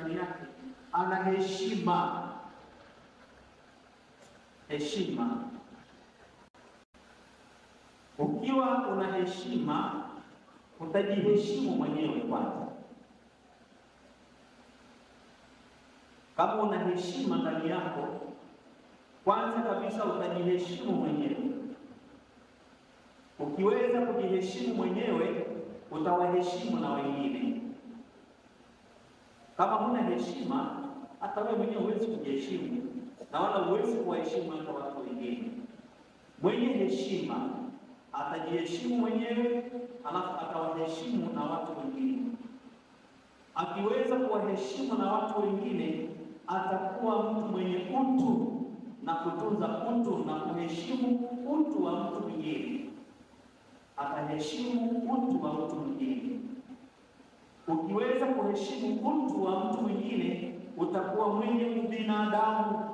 ndani yake ana heshima. Heshima. Ukiwa una heshima, utajiheshimu mwenyewe kwanza. Kama una heshima ndani yako, kwanza kabisa utajiheshimu mwenyewe. Ukiweza kujiheshimu mwenyewe, utawaheshimu na wengine. Kama huna heshima, hata wewe mwenyewe huwezi kujiheshimu na wala huwezi kuwaheshimu hata watu wengine. Mwenye heshima atajiheshimu mwenyewe, alafu atawaheshimu na watu wengine. Akiweza kuwaheshimu na watu wengine, atakuwa mtu mwenye utu na kutunza utu na kuheshimu utu wa mtu mwingine. Ataheshimu utu wa mtu mwingine. Ukiweza kuheshimu utu wa mtu mwingine, utakuwa mwenye ubinadamu.